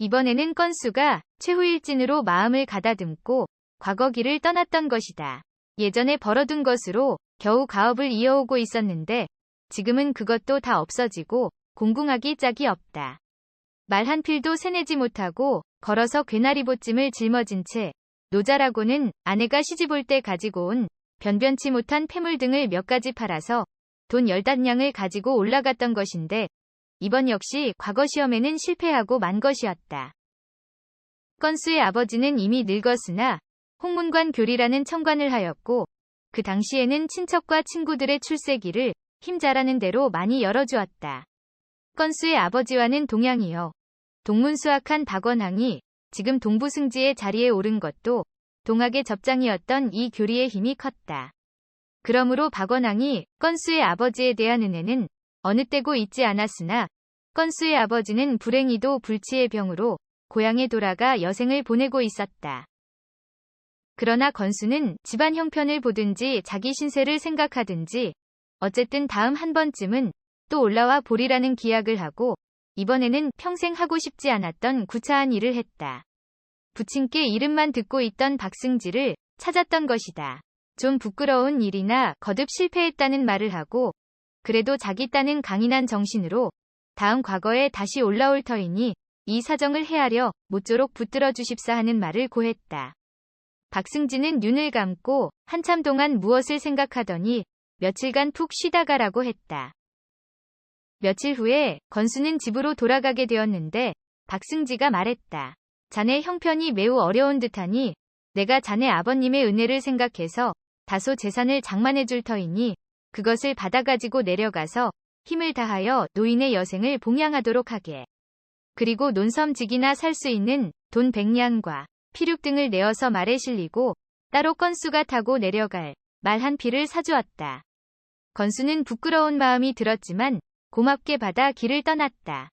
이번에는 건수가 최후일진으로 마음을 가다듬고 과거 길을 떠났던 것이다. 예전에 벌어둔 것으로 겨우 가업을 이어오고 있었는데 지금은 그것도 다 없어지고 공궁하기 짝이 없다. 말 한 필도 세내지 못하고 걸어서 괴나리보찜을 짊어진 채 노자라고는 아내가 시집올 때 가지고 온 변변치 못한 폐물 등을 몇 가지 팔아서 돈 10단량을 가지고 올라갔던 것인데 이번 역시 과거 시험에는 실패하고 만 것이었다. 건수의 아버지는 이미 늙었으나 홍문관 교리라는 청관을 하였고 그 당시에는 친척과 친구들의 출세기를 힘 잘하는 대로 많이 열어주었다. 건수의 아버지와는 동양이요. 동문수학한 박원항이 지금 동부승지의 자리에 오른 것도 동학의 접장이었던 이 교리의 힘이 컸다. 그러므로 박원항이 건수의 아버지에 대한 은혜는 어느 때고 잊지 않았으나 건수의 아버지는 불행히도 불치의 병으로 고향에 돌아가 여생을 보내고 있었다. 그러나 건수는 집안 형편을 보든지 자기 신세를 생각하든지 어쨌든 다음 한 번쯤은 또 올라와 보리라는 기약을 하고 이번에는 평생 하고 싶지 않았던 구차한 일을 했다. 부친께 이름만 듣고 있던 박승지를 찾았던 것이다. 좀 부끄러운 일이나 거듭 실패했다는 말을 하고 그래도 자기 딴은 강인한 정신으로 다음 과거에 다시 올라올 터이니 이 사정을 헤아려 모쪼록 붙들어 주십사 하는 말을 고했다. 박승지는 눈을 감고 한참 동안 무엇을 생각하더니 며칠간 푹 쉬다 가라고 했다. 며칠 후에 건수는 집으로 돌아가게 되었는데 박승지가 말했다. 자네 형편이 매우 어려운 듯하니 내가 자네 아버님의 은혜를 생각해서 다소 재산을 장만해 줄 터이니 그것을 받아가지고 내려가서 힘을 다하여 노인의 여생을 봉양하도록 하게. 그리고 논섬직이나 살 수 있는 돈 100냥과 피륙 등을 내어서 말에 실리고 따로 건수가 타고 내려갈 말 한 피를 사주었다. 건수는 부끄러운 마음이 들었지만 고맙게 받아 길을 떠났다.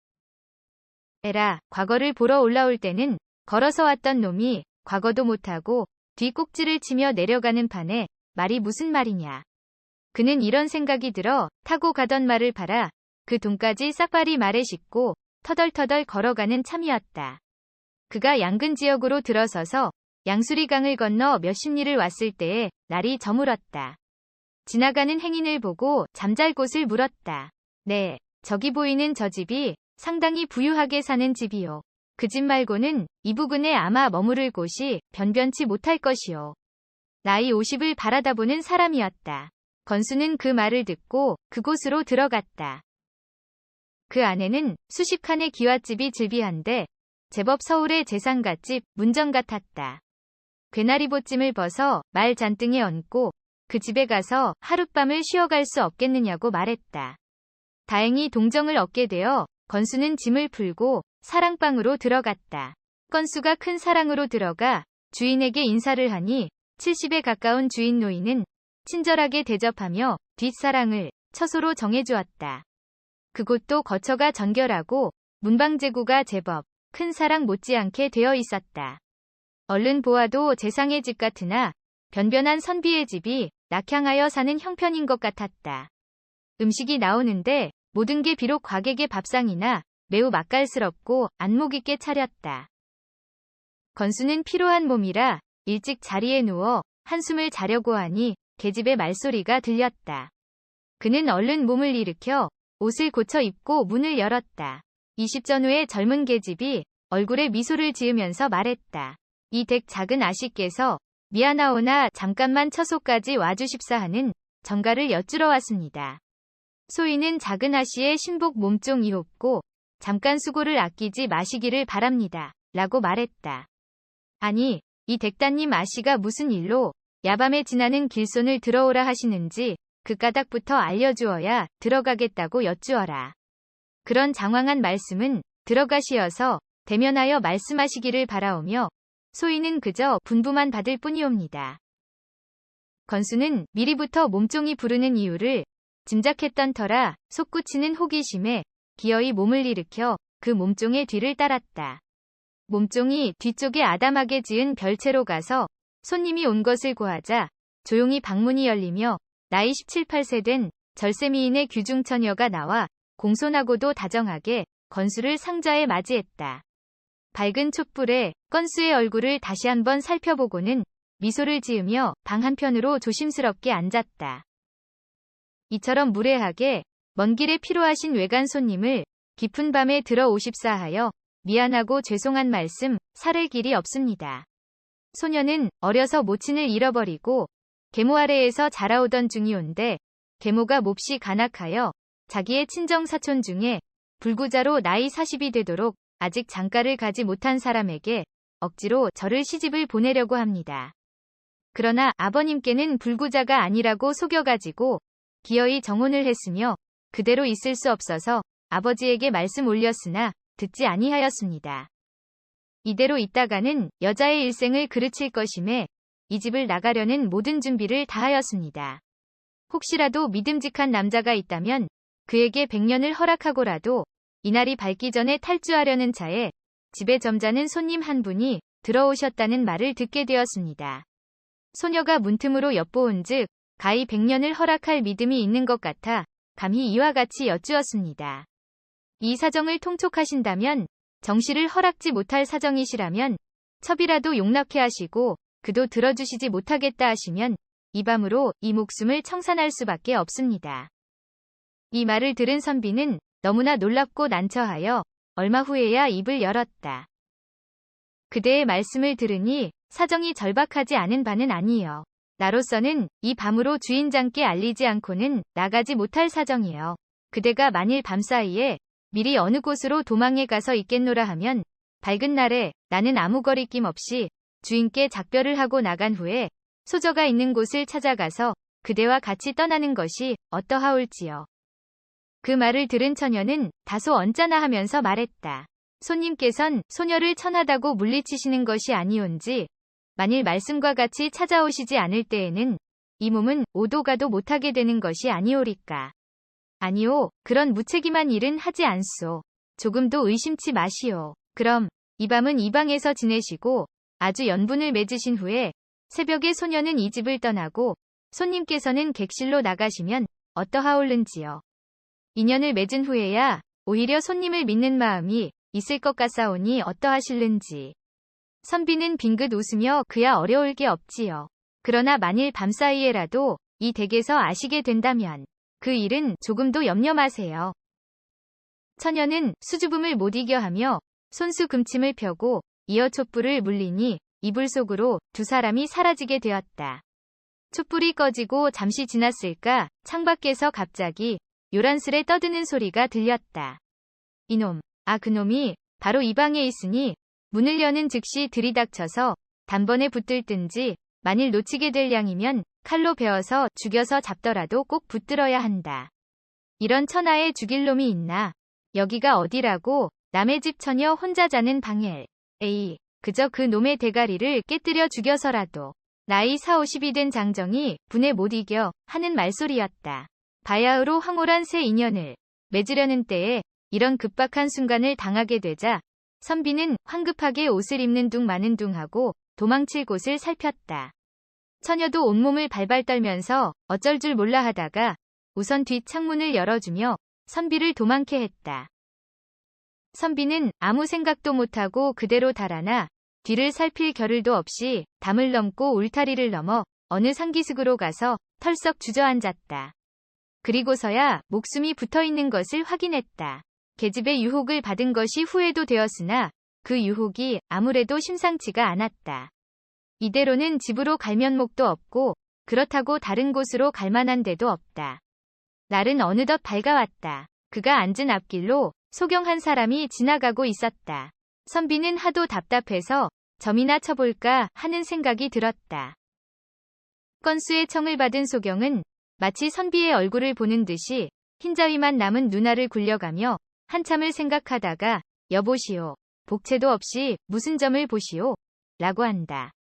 에라, 과거를 보러 올라올 때는 걸어서 왔던 놈이 과거도 못하고 뒷꼭지를 치며 내려가는 판에 말이 무슨 말이냐. 그는 이런 생각이 들어 타고 가던 말을 팔아 그 돈까지 싹발이 말에 싣고 터덜터덜 걸어가는 참이었다. 그가 양근 지역으로 들어서서 양수리강을 건너 몇십 리를 왔을 때에 날이 저물었다. 지나가는 행인을 보고 잠잘 곳을 물었다. 네, 저기 보이는 저 집이 상당히 부유하게 사는 집이요. 그 집 말고는 이 부근에 아마 머무를 곳이 변변치 못할 것이요. 나이 50을 바라다보는 사람이었다. 건수는 그 말을 듣고 그곳으로 들어갔다. 그 안에는 수십 칸의 기와집이 즐비한데 제법 서울의 재상갓집 문정 같았다. 괴나리보찜을 벗어 말 잔등에 얹고 그 집에 가서 하룻밤을 쉬어갈 수 없겠느냐고 말했다. 다행히 동정을 얻게 되어 건수는 짐을 풀고 사랑방으로 들어갔다. 건수가 큰 사랑으로 들어가 주인에게 인사를 하니 70에 가까운 주인 노인은 친절하게 대접하며 뒷사랑을 처소로 정해주었다. 그곳도 거처가 정결하고 문방제구가 제법 큰 사랑 못지않게 되어 있었다. 얼른 보아도 재상의 집 같으나 변변한 선비의 집이 낙향하여 사는 형편인 것 같았다. 음식이 나오는데 모든 게 비록 과객의 밥상이나 매우 맛깔스럽고 안목 있게 차렸다. 건수는 피로한 몸이라 일찍 자리에 누워 한숨을 자려고 하니 계집의 말소리가 들렸다. 그는 얼른 몸을 일으켜 옷을 고쳐 입고 문을 열었다. 20전후의 젊은 계집이 얼굴에 미소를 지으면서 말했다. 이 댁 작은 아씨께서 미안하오나 잠깐만 처소까지 와주십사 하는 정가를 여쭈러 왔습니다. 소인은 작은 아씨의 신복 몸종 이옵고 잠깐 수고를 아끼지 마시기를 바랍니다. 라고 말했다. 아니, 이 댁따님 아씨가 무슨 일로 야밤에 지나는 길손을 들어오라 하시는지 그 까닭부터 알려주어야 들어가겠다고 여쭈어라. 그런 장황한 말씀은 들어가시어서 대면하여 말씀하시기를 바라오며 소인은 그저 분부만 받을 뿐이옵니다. 건수는 미리부터 몸종이 부르는 이유를 짐작했던 터라 솟구치는 호기심에 기어이 몸을 일으켜 그 몸종의 뒤를 따랐다. 몸종이 뒤쪽에 아담하게 지은 별채로 가서 손님이 온 것을 고하자 조용히 방문이 열리며 나이 17, 18세 된 절세미인의 규중처녀가 나와 공손하고도 다정하게 건수를 상자에 맞이했다. 밝은 촛불에 건수의 얼굴을 다시 한번 살펴보고는 미소를 지으며 방 한편으로 조심스럽게 앉았다. 이처럼 무례하게 먼 길에 필요하신 외간 손님을 깊은 밤에 들어오십사 하여 미안하고 죄송한 말씀 살을 길이 없습니다. 소녀는 어려서 모친을 잃어버리고 계모 아래에서 자라오던 중이온데 계모가 몹시 간악하여 자기의 친정 사촌 중에 불구자로 나이 40이 되도록 아직 장가를 가지 못한 사람에게 억지로 저를 시집을 보내려고 합니다. 그러나 아버님께는 불구자가 아니라고 속여가지고 기어이 정혼을 했으며 그대로 있을 수 없어서 아버지에게 말씀 올렸으나 듣지 아니하였습니다. 이대로 있다가는 여자의 일생을 그르칠 것임에 이 집을 나가려는 모든 준비를 다하였습니다. 혹시라도 믿음직한 남자가 있다면 그에게 100년을 허락하고라도 이날이 밝기 전에 탈주하려는 차에 집에 점잖은 손님 한 분이 들어오셨다는 말을 듣게 되었습니다. 소녀가 문틈으로 엿보은즉 가히 100년을 허락할 믿음이 있는 것 같아 감히 이와 같이 여쭈었습니다. 이 사정을 통촉하신다면 정씨를 허락지 못할 사정이시라면 첩이라도 용납해 하시고 그도 들어주시지 못하겠다 하시면 이 밤으로 이 목숨을 청산할 수밖에 없습니다. 이 말을 들은 선비는 너무나 놀랍고 난처하여 얼마 후에야 입을 열었다. 그대의 말씀을 들으니 사정이 절박하지 않은 바는 아니요. 나로서는 이 밤으로 주인장께 알리지 않고는 나가지 못할 사정이요. 그대가 만일 밤사이에 미리 어느 곳으로 도망해 가서 있겠노라 하면 밝은 날에 나는 아무 거리낌 없이 주인께 작별을 하고 나간 후에 소저가 있는 곳을 찾아가서 그대와 같이 떠나는 것이 어떠하올지요. 그 말을 들은 처녀는 다소 언짢아하면서 말했다. 손님께선 소녀를 천하다고 물리치시는 것이 아니온지 만일 말씀과 같이 찾아오시지 않을 때에는 이 몸은 오도 가도 못하게 되는 것이 아니오리까. 아니오, 그런 무책임한 일은 하지 않소. 조금도 의심치 마시오. 그럼 이 밤은 이 방에서 지내시고 아주 연분을 맺으신 후에 새벽에 소녀는 이 집을 떠나고 손님께서는 객실로 나가시면 어떠하올는지요. 인연을 맺은 후에야 오히려 손님을 믿는 마음이 있을 것 같사오니 어떠하실는지. 선비는 빙긋 웃으며 그야 어려울 게 없지요. 그러나 만일 밤사이에라도 이 댁에서 아시게 된다면 그 일은 조금도 염려 마세요. 처녀는 수줍음을 못 이겨 하며 손수 금침을 펴고 이어 촛불을 물리니 이불 속으로 두 사람이 사라지게 되었다. 촛불이 꺼지고 잠시 지났을까 창밖에서 갑자기 요란스레 떠드는 소리가 들렸다. 이놈, 그놈이 바로 이 방에 있으니 문을 여는 즉시 들이닥쳐서 단번에 붙들든지 만일 놓치게 될 양이면 칼로 베어서 죽여서 잡더라도 꼭 붙들어야 한다. 이런 천하에 죽일 놈이 있나. 여기가 어디라고 남의 집 처녀 혼자 자는 방에. 에이, 그저 그 놈의 대가리를 깨뜨려 죽여서라도 나이 40, 50이 된 장정이 분에 못 이겨 하는 말소리였다. 바야흐로 황홀한 새 인연을 맺으려는 때에 이런 급박한 순간을 당하게 되자 선비는 황급하게 옷을 입는 둥 마는 둥 하고 도망칠 곳을 살폈다. 처녀도 온몸을 발발 떨면서 어쩔 줄 몰라 하다가 우선 뒷 창문을 열어주며 선비를 도망케 했다. 선비는 아무 생각도 못하고 그대로 달아나 뒤를 살필 겨를도 없이 담을 넘고 울타리를 넘어 어느 상기슭으로 가서 털썩 주저앉았다. 그리고서야 목숨이 붙어있는 것을 확인했다. 계집의 유혹을 받은 것이 후회도 되었으나 그 유혹이 아무래도 심상치가 않았다. 이대로는 집으로 갈 면목도 없고 그렇다고 다른 곳으로 갈 만한 데도 없다. 날은 어느덧 밝아왔다. 그가 앉은 앞길로 소경 한 사람이 지나가고 있었다. 선비는 하도 답답해서 점이나 쳐볼까 하는 생각이 들었다. 건수의 청을 받은 소경은 마치 선비의 얼굴을 보는 듯이 흰자위만 남은 눈알을 굴려가며 한참을 생각하다가 여보시오. 복채도 없이 무슨 점을 보시오? 라고 한다.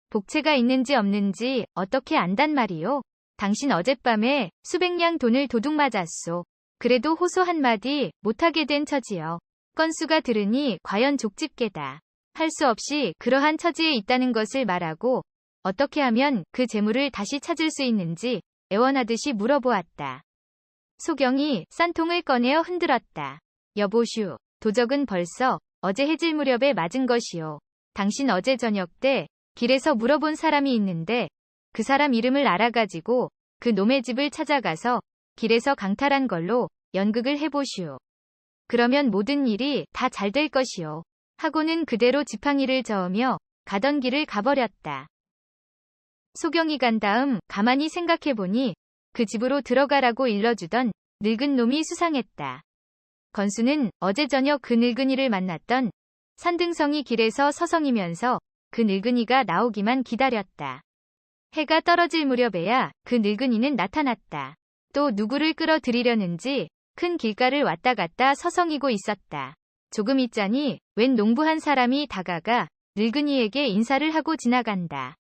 복채가 있는지 없는지 어떻게 안단 말이오? 당신 어젯밤에 수백냥 돈을 도둑 맞았소. 그래도 호소 한마디 못하게 된 처지요. 건수가 들으니 과연 족집게다. 할 수 없이 그러한 처지에 있다는 것을 말하고 어떻게 하면 그 재물을 다시 찾을 수 있는지 애원하듯이 물어보았다. 소경이 싼통을 꺼내어 흔들었다. 여보슈, 도적은 벌써 어제 해질 무렵에 맞은 것이요. 당신 어제 저녁 때 길에서 물어본 사람이 있는데 그 사람 이름을 알아가지고 그 놈의 집을 찾아가서 길에서 강탈한 걸로 연극을 해보시오. 그러면 모든 일이 다 잘 될 것이요. 하고는 그대로 지팡이를 저으며 가던 길을 가버렸다. 소경이 간 다음 가만히 생각해보니 그 집으로 들어가라고 일러주던 늙은 놈이 수상했다. 건수는 어제 저녁 그 늙은이를 만났던 산등성이 길에서 서성이면서 그 늙은이가 나오기만 기다렸다. 해가 떨어질 무렵에야 그 늙은이는 나타났다. 또 누구를 끌어들이려는지 큰 길가를 왔다 갔다 서성이고 있었다. 조금 있자니 웬 농부한 사람이 다가가 늙은이에게 인사를 하고 지나간다.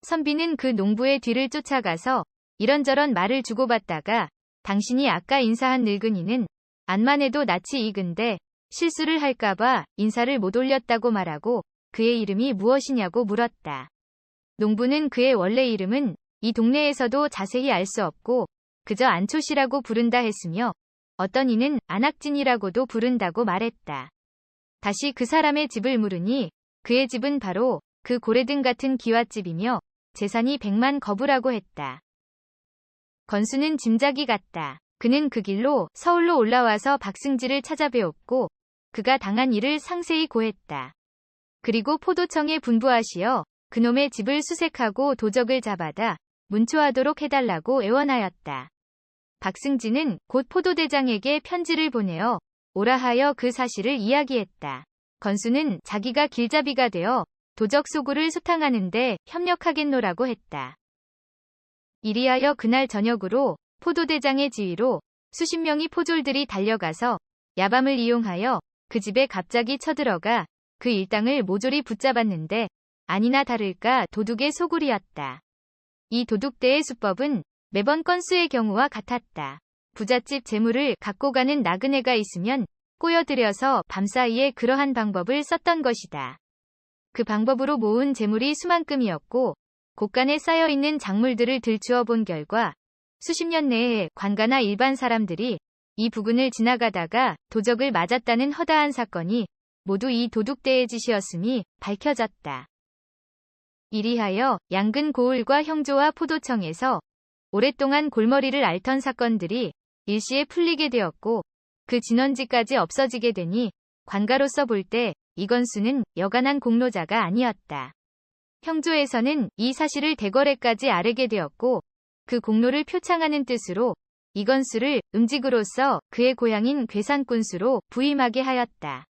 선비는 그 농부의 뒤를 쫓아가서 이런저런 말을 주고받다가 당신이 아까 인사한 늙은이는 안만 해도 낯이 익은데 실수를 할까봐 인사를 못 올렸다고 말하고 그의 이름이 무엇이냐고 물었다. 농부는 그의 원래 이름은 이 동네에서도 자세히 알 수 없고 그저 안초시라고 부른다 했으며 어떤 이는 안악진이라고도 부른다고 말했다. 다시 그 사람의 집을 물으니 그의 집은 바로 그 고래등 같은 기와집이며 재산이 100만 거부라고 했다. 건수는 짐작이 갔다. 그는 그 길로 서울로 올라와서 박승지를 찾아뵈었고 그가 당한 일을 상세히 고했다. 그리고 포도청에 분부하시어 그놈의 집을 수색하고 도적을 잡아다 문초하도록 해달라고 애원하였다. 박승지는 곧 포도대장에게 편지를 보내어 오라 하여 그 사실을 이야기했다. 건수는 자기가 길잡이가 되어 도적 소굴을 소탕하는데 협력하겠노라고 했다. 이리하여 그날 저녁으로 포도대장의 지휘로 수십 명의 포졸들이 달려가서 야밤을 이용하여 그 집에 갑자기 쳐들어가 그 일당을 모조리 붙잡았는데 아니나 다를까 도둑의 소굴이었다. 이 도둑대의 수법은 매번 건수의 경우와 같았다. 부잣집 재물을 갖고 가는 나그네가 있으면 꼬여들여서 밤사이에 그러한 방법을 썼던 것이다. 그 방법으로 모은 재물이 수만큼이었고 곳간에 쌓여있는 작물들을 들추어 본 결과 수십 년 내에 관가나 일반 사람들이 이 부근을 지나가다가 도적을 맞았다는 허다한 사건이 모두 이 도둑대의 짓이었음이 밝혀졌다. 이리하여 양근 고을과 형조와 포도청에서 오랫동안 골머리를 앓던 사건들이 일시에 풀리게 되었고 그 진원지까지 없어지게 되니 관가로서 볼 때 이건수는 여간한 공로자가 아니었다. 형조에서는 이 사실을 대궐에까지 아뢰게 되었고 그 공로를 표창하는 뜻으로 이건수를 음직으로서 그의 고향인 괴산군수로 부임하게 하였다.